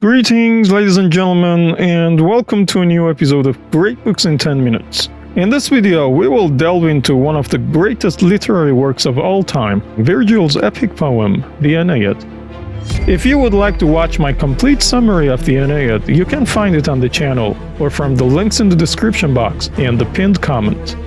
Greetings, ladies and gentlemen, and welcome to a new episode of Great Books in 10 Minutes. In this video, we will delve into one of the greatest literary works of all time, Virgil's epic poem, the Aeneid. If you would like to watch my complete summary of the Aeneid, you can find it on the channel, or from the links in the description box and the pinned comment.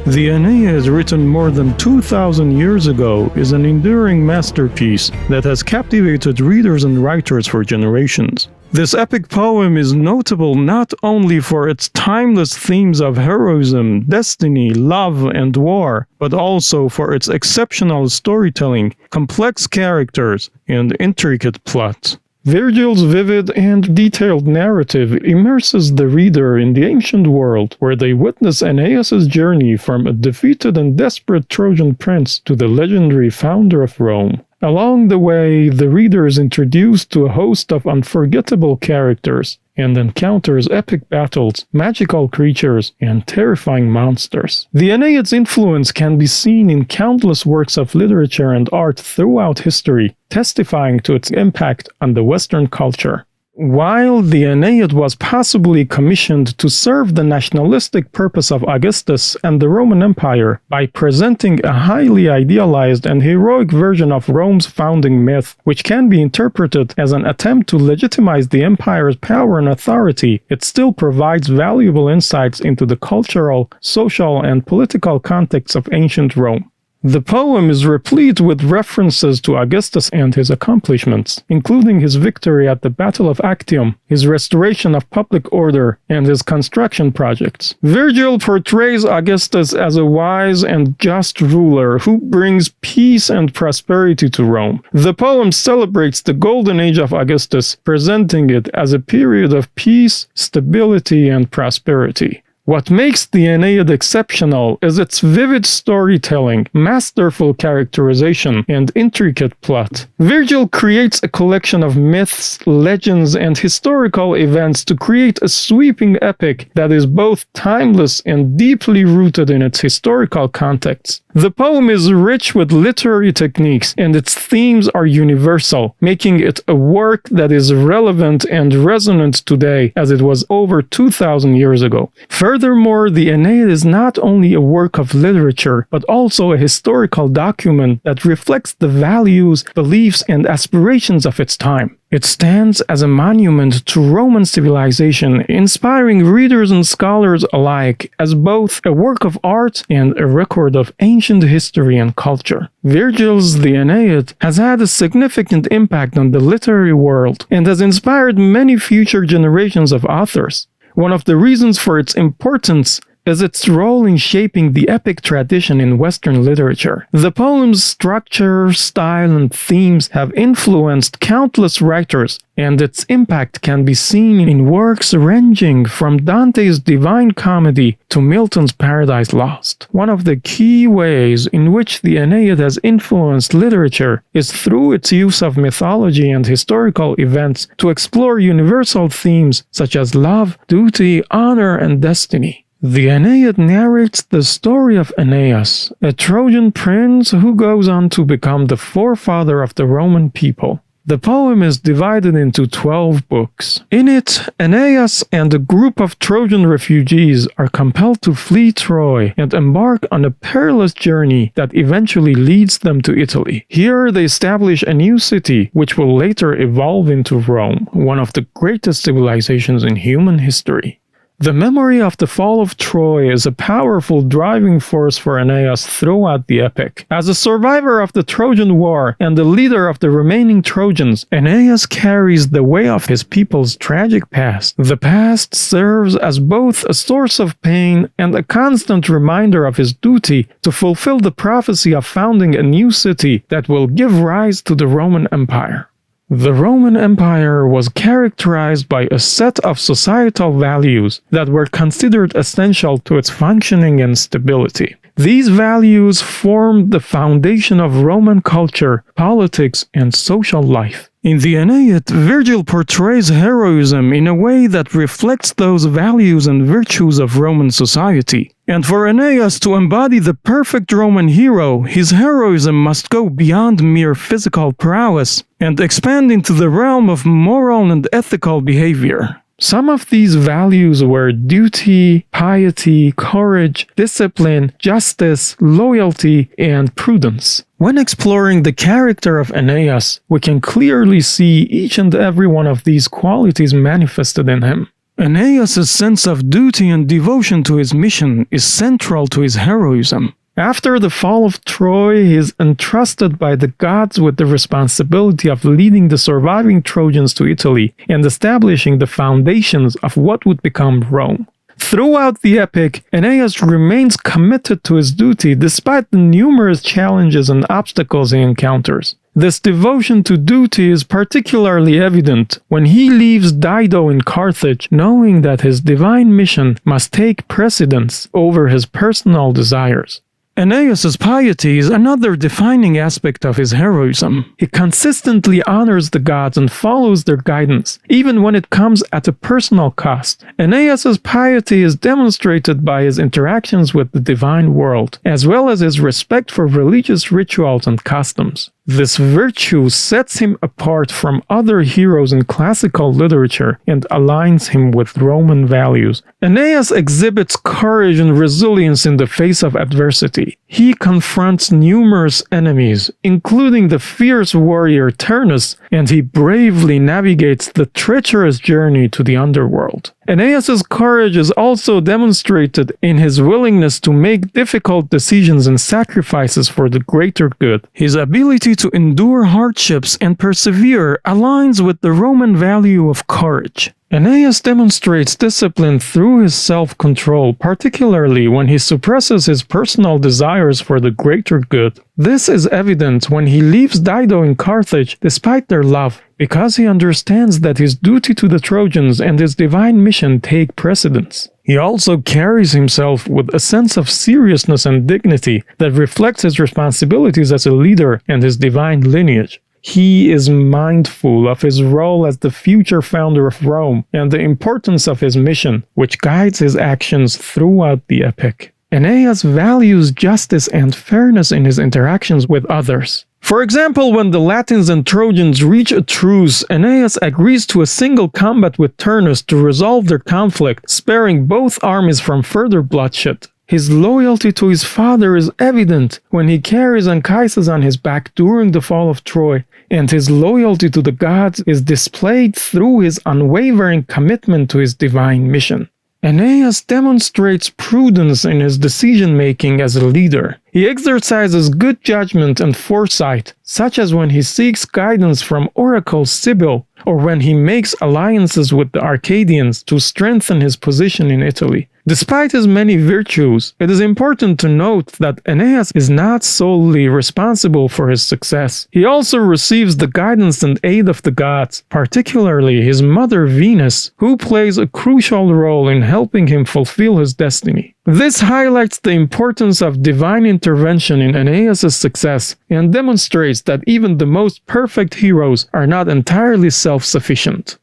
The Aeneid, written more than 2,000 years ago, is an enduring masterpiece that has captivated readers and writers for generations. This epic poem is notable not only for its timeless themes of heroism, destiny, love, and war, but also for its exceptional storytelling, complex characters, and intricate plot. Virgil's vivid and detailed narrative immerses the reader in the ancient world, where they witness Aeneas' journey from a defeated and desperate Trojan prince to the legendary founder of Rome. Along the way, the reader is introduced to a host of unforgettable characters and encounters epic battles, magical creatures, and terrifying monsters. The Aeneid's influence can be seen in countless works of literature and art throughout history, testifying to its impact on the Western culture. While the Aeneid was possibly commissioned to serve the nationalistic purpose of Augustus and the Roman Empire by presenting a highly idealized and heroic version of Rome's founding myth, which can be interpreted as an attempt to legitimize the empire's power and authority, it still provides valuable insights into the cultural, social, and political context of ancient Rome. The poem is replete with references to Augustus and his accomplishments, including his victory at the Battle of Actium, his restoration of public order, and his construction projects. Virgil portrays Augustus as a wise and just ruler who brings peace and prosperity to Rome. The poem celebrates the golden age of Augustus, presenting it as a period of peace, stability, and prosperity. What makes the Aeneid exceptional is its vivid storytelling, masterful characterization, and intricate plot. Virgil creates a collection of myths, legends, and historical events to create a sweeping epic that is both timeless and deeply rooted in its historical context. The poem is rich with literary techniques, and its themes are universal, making it a work that is relevant and resonant today as it was over 2,000 years ago. Furthermore, the Aeneid is not only a work of literature, but also a historical document that reflects the values, beliefs, and aspirations of its time. It stands as a monument to Roman civilization, inspiring readers and scholars alike as both a work of art and a record of ancient history and culture. Virgil's The Aeneid has had a significant impact on the literary world and has inspired many future generations of authors. One of the reasons for its importance is its role in shaping the epic tradition in Western literature. The poem's structure, style, and themes have influenced countless writers, and its impact can be seen in works ranging from Dante's Divine Comedy to Milton's Paradise Lost. One of the key ways in which the Aeneid has influenced literature is through its use of mythology and historical events to explore universal themes such as love, duty, honor, and destiny. The Aeneid narrates the story of Aeneas, a Trojan prince who goes on to become the forefather of the Roman people. The poem is divided into 12 books. In it, Aeneas and a group of Trojan refugees are compelled to flee Troy and embark on a perilous journey that eventually leads them to Italy. Here, they establish a new city, which will later evolve into Rome, one of the greatest civilizations in human history. The memory of the fall of Troy is a powerful driving force for Aeneas throughout the epic. As a survivor of the Trojan War and the leader of the remaining Trojans, Aeneas carries the weight of his people's tragic past. The past serves as both a source of pain and a constant reminder of his duty to fulfill the prophecy of founding a new city that will give rise to the Roman Empire. The Roman Empire was characterized by a set of societal values that were considered essential to its functioning and stability. These values formed the foundation of Roman culture, politics, and social life. In the Aeneid, Virgil portrays heroism in a way that reflects those values and virtues of Roman society. And for Aeneas to embody the perfect Roman hero, his heroism must go beyond mere physical prowess and expand into the realm of moral and ethical behavior. Some of these values were duty, piety, courage, discipline, justice, loyalty, and prudence. When exploring the character of Aeneas, we can clearly see each and every one of these qualities manifested in him. Aeneas' sense of duty and devotion to his mission is central to his heroism. After the fall of Troy, he is entrusted by the gods with the responsibility of leading the surviving Trojans to Italy and establishing the foundations of what would become Rome. Throughout the epic, Aeneas remains committed to his duty despite the numerous challenges and obstacles he encounters. This devotion to duty is particularly evident when he leaves Dido in Carthage, knowing that his divine mission must take precedence over his personal desires. Aeneas' piety is another defining aspect of his heroism. He consistently honors the gods and follows their guidance, even when it comes at a personal cost. Aeneas' piety is demonstrated by his interactions with the divine world, as well as his respect for religious rituals and customs. This virtue sets him apart from other heroes in classical literature and aligns him with Roman values. Aeneas exhibits courage and resilience in the face of adversity. He confronts numerous enemies, including the fierce warrior Turnus, and he bravely navigates the treacherous journey to the underworld. Aeneas' courage is also demonstrated in his willingness to make difficult decisions and sacrifices for the greater good. His ability to endure hardships and persevere aligns with the Roman value of courage. Aeneas demonstrates discipline through his self-control, particularly when he suppresses his personal desires for the greater good. This is evident when he leaves Dido in Carthage despite their love, because he understands that his duty to the Trojans and his divine mission take precedence. He also carries himself with a sense of seriousness and dignity that reflects his responsibilities as a leader and his divine lineage. He is mindful of his role as the future founder of Rome and the importance of his mission, which guides his actions throughout the epic. Aeneas values justice and fairness in his interactions with others. For example, when the Latins and Trojans reach a truce, Aeneas agrees to a single combat with Turnus to resolve their conflict, sparing both armies from further bloodshed. His loyalty to his father is evident when he carries Anchises on his back during the fall of Troy, and his loyalty to the gods is displayed through his unwavering commitment to his divine mission. Aeneas demonstrates prudence in his decision-making as a leader. He exercises good judgment and foresight, such as when he seeks guidance from Oracle Sibyl, or when he makes alliances with the Arcadians to strengthen his position in Italy. Despite his many virtues, it is important to note that Aeneas is not solely responsible for his success. He also receives the guidance and aid of the gods, particularly his mother Venus, who plays a crucial role in helping him fulfill his destiny. This highlights the importance of divine intervention in Aeneas' success and demonstrates that even the most perfect heroes are not entirely self-sufficient.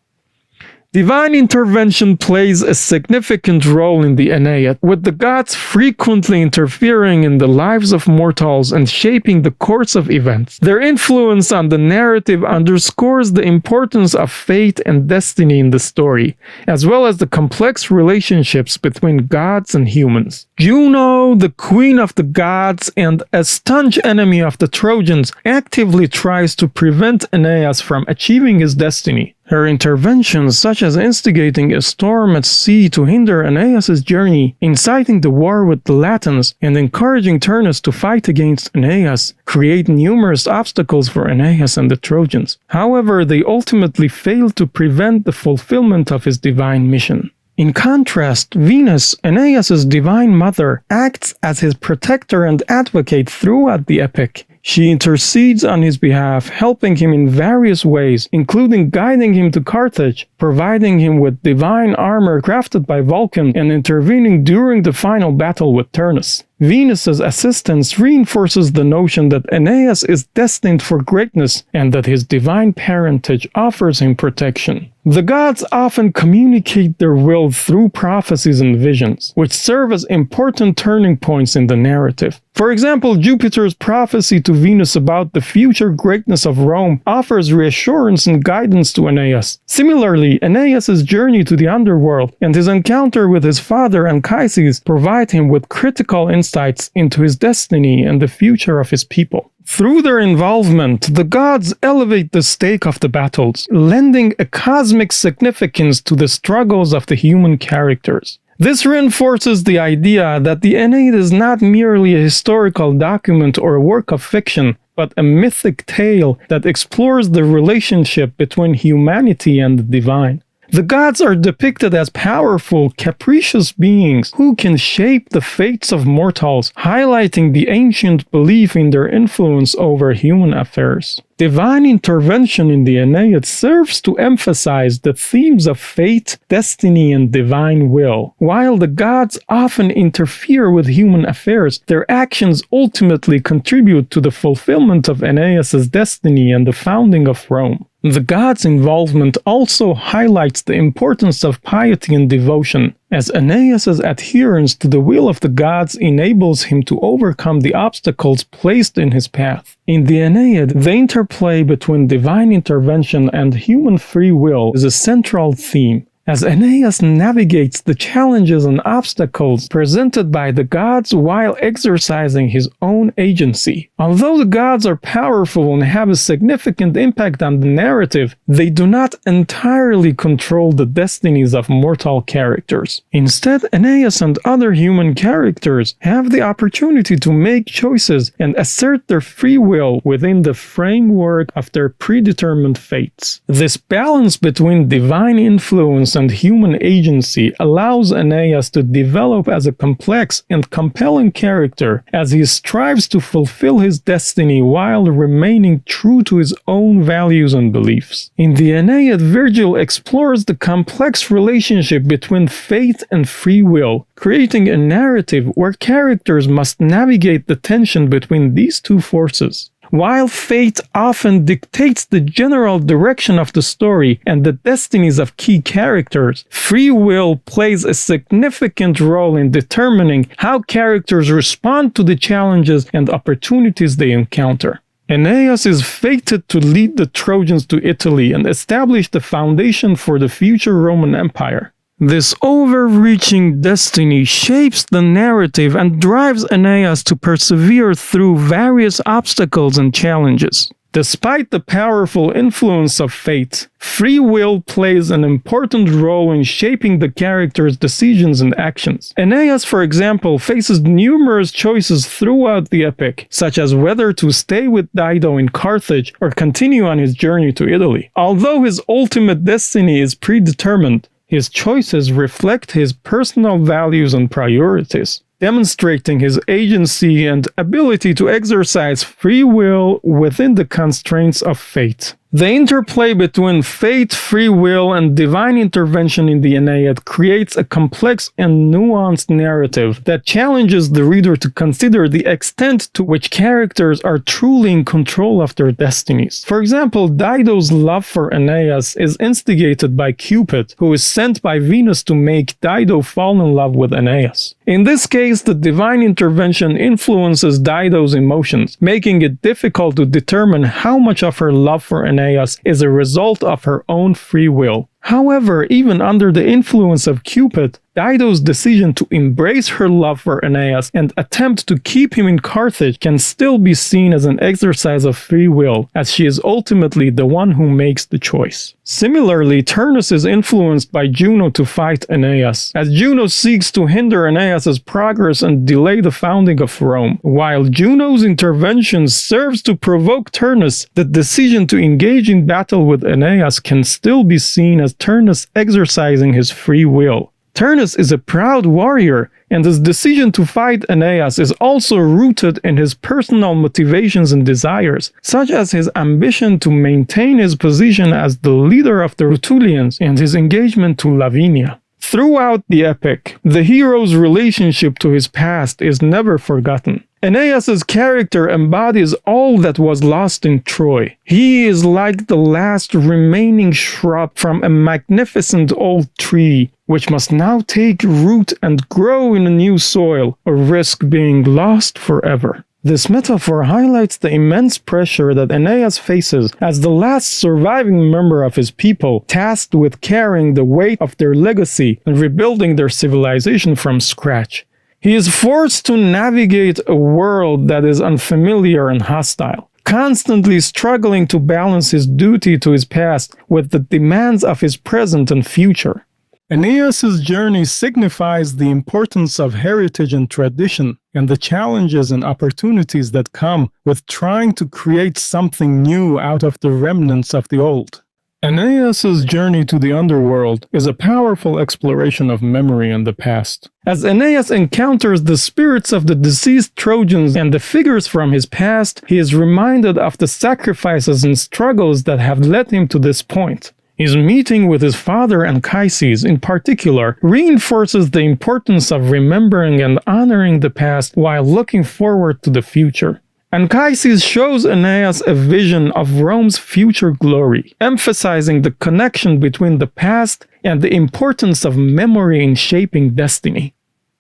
Divine intervention plays a significant role in the Aeneid, with the gods frequently interfering in the lives of mortals and shaping the course of events. Their influence on the narrative underscores the importance of fate and destiny in the story, as well as the complex relationships between gods and humans. Juno, the queen of the gods and a staunch enemy of the Trojans, actively tries to prevent Aeneas from achieving his destiny. Her interventions, such as instigating a storm at sea to hinder Aeneas' journey, inciting the war with the Latins, and encouraging Turnus to fight against Aeneas, create numerous obstacles for Aeneas and the Trojans. However, they ultimately fail to prevent the fulfillment of his divine mission. In contrast, Venus, Aeneas' divine mother, acts as his protector and advocate throughout the epic. She intercedes on his behalf, helping him in various ways, including guiding him to Carthage, providing him with divine armor crafted by Vulcan, and intervening during the final battle with Turnus. Venus's assistance reinforces the notion that Aeneas is destined for greatness and that his divine parentage offers him protection. The gods often communicate their will through prophecies and visions, which serve as important turning points in the narrative. For example, Jupiter's prophecy to Venus about the future greatness of Rome offers reassurance and guidance to Aeneas. Similarly, Aeneas' journey to the underworld and his encounter with his father Anchises provide him with critical insights into his destiny and the future of his people. Through their involvement, the gods elevate the stake of the battles, lending a cosmic significance to the struggles of the human characters. This reinforces the idea that the Aeneid is not merely a historical document or a work of fiction, but a mythic tale that explores the relationship between humanity and the divine. The gods are depicted as powerful, capricious beings who can shape the fates of mortals, highlighting the ancient belief in their influence over human affairs. Divine intervention in the Aeneid serves to emphasize the themes of fate, destiny, and divine will. While the gods often interfere with human affairs, their actions ultimately contribute to the fulfillment of Aeneas' destiny and the founding of Rome. The gods' involvement also highlights the importance of piety and devotion, as Aeneas' adherence to the will of the gods enables him to overcome the obstacles placed in his path. In the Aeneid, the interplay between divine intervention and human free will is a central theme. As Aeneas navigates the challenges and obstacles presented by the gods while exercising his own agency. Although the gods are powerful and have a significant impact on the narrative, they do not entirely control the destinies of mortal characters. Instead, Aeneas and other human characters have the opportunity to make choices and assert their free will within the framework of their predetermined fates. This balance between divine influence and human agency allows Aeneas to develop as a complex and compelling character as he strives to fulfill his destiny while remaining true to his own values and beliefs. In the Aeneid, Virgil explores the complex relationship between faith and free will, creating a narrative where characters must navigate the tension between these two forces. While fate often dictates the general direction of the story and the destinies of key characters, free will plays a significant role in determining how characters respond to the challenges and opportunities they encounter. Aeneas is fated to lead the Trojans to Italy and establish the foundation for the future Roman Empire. This overreaching destiny shapes the narrative and drives Aeneas to persevere through various obstacles and challenges. Despite the powerful influence of fate, free will plays an important role in shaping the character's decisions and actions. Aeneas, for example, faces numerous choices throughout the epic, such as whether to stay with Dido in Carthage or continue on his journey to Italy. Although his ultimate destiny is predetermined, his choices reflect his personal values and priorities, demonstrating his agency and ability to exercise free will within the constraints of fate. The interplay between fate, free will, and divine intervention in the Aeneid creates a complex and nuanced narrative that challenges the reader to consider the extent to which characters are truly in control of their destinies. For example, Dido's love for Aeneas is instigated by Cupid, who is sent by Venus to make Dido fall in love with Aeneas. In this case, the divine intervention influences Dido's emotions, making it difficult to determine how much of her love for Aeneas is a result of her own free will. However, even under the influence of Cupid, Dido's decision to embrace her love for Aeneas and attempt to keep him in Carthage can still be seen as an exercise of free will, as she is ultimately the one who makes the choice. Similarly, Turnus is influenced by Juno to fight Aeneas, as Juno seeks to hinder Aeneas' progress and delay the founding of Rome. While Juno's intervention serves to provoke Turnus, the decision to engage in battle with Aeneas can still be seen as Turnus exercising his free will. Turnus is a proud warrior, and his decision to fight Aeneas is also rooted in his personal motivations and desires, such as his ambition to maintain his position as the leader of the Rutulians and his engagement to Lavinia. Throughout the epic, the hero's relationship to his past is never forgotten. Aeneas's character embodies all that was lost in Troy. He is like the last remaining shrub from a magnificent old tree, which must now take root and grow in a new soil, or risk being lost forever. This metaphor highlights the immense pressure that Aeneas faces as the last surviving member of his people, tasked with carrying the weight of their legacy and rebuilding their civilization from scratch. He is forced to navigate a world that is unfamiliar and hostile, constantly struggling to balance his duty to his past with the demands of his present and future. Aeneas's journey signifies the importance of heritage and tradition, and the challenges and opportunities that come with trying to create something new out of the remnants of the old. Aeneas's journey to the underworld is a powerful exploration of memory and the past. As Aeneas encounters the spirits of the deceased Trojans and the figures from his past, he is reminded of the sacrifices and struggles that have led him to this point. His meeting with his father Anchises, in particular, reinforces the importance of remembering and honoring the past while looking forward to the future. Anchises shows Aeneas a vision of Rome's future glory, emphasizing the connection between the past and the importance of memory in shaping destiny.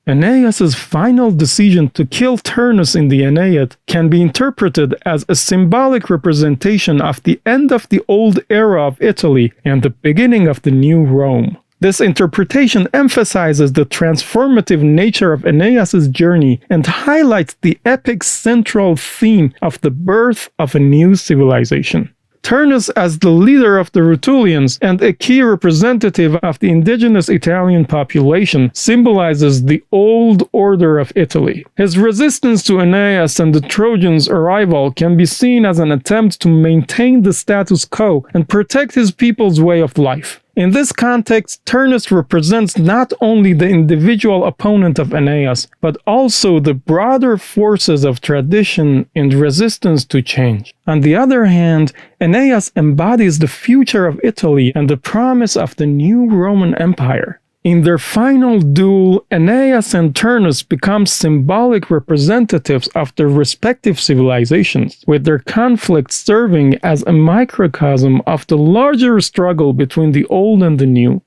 Aeneas's final decision to kill Turnus in the Aeneid can be interpreted as a symbolic representation of the end of the old era of Italy and the beginning of the new Rome. This interpretation emphasizes the transformative nature of Aeneas's journey and highlights the epic's central theme of the birth of a new civilization. Turnus, as the leader of the Rutulians and a key representative of the indigenous Italian population, symbolizes the old order of Italy. His resistance to Aeneas and the Trojans' arrival can be seen as an attempt to maintain the status quo and protect his people's way of life. In this context, Turnus represents not only the individual opponent of Aeneas, but also the broader forces of tradition and resistance to change. On the other hand, Aeneas embodies the future of Italy and the promise of the new Roman Empire. In their final duel, Aeneas and Turnus become symbolic representatives of their respective civilizations, with their conflict serving as a microcosm of the larger struggle between the old and the new.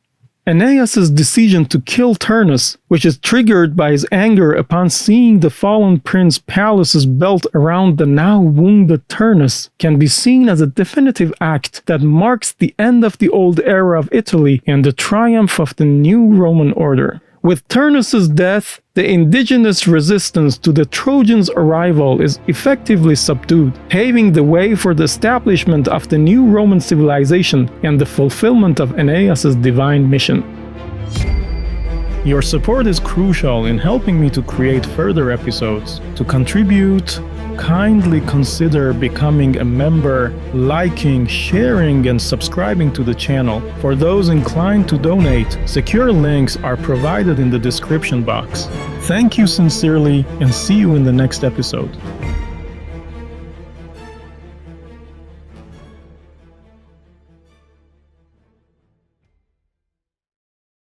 Aeneas's decision to kill Turnus, which is triggered by his anger upon seeing the fallen prince Pallas's belt around the now wounded Turnus, can be seen as a definitive act that marks the end of the old era of Italy and the triumph of the new Roman order. With Turnus's death, the indigenous resistance to the Trojans' arrival is effectively subdued, paving the way for the establishment of the new Roman civilization and the fulfillment of Aeneas's divine mission. Your support is crucial in helping me to create further episodes. To contribute, kindly consider becoming a member, liking, sharing, and subscribing to the channel. For those inclined to donate, secure links are provided in the description box. Thank you sincerely, and see you in the next episode.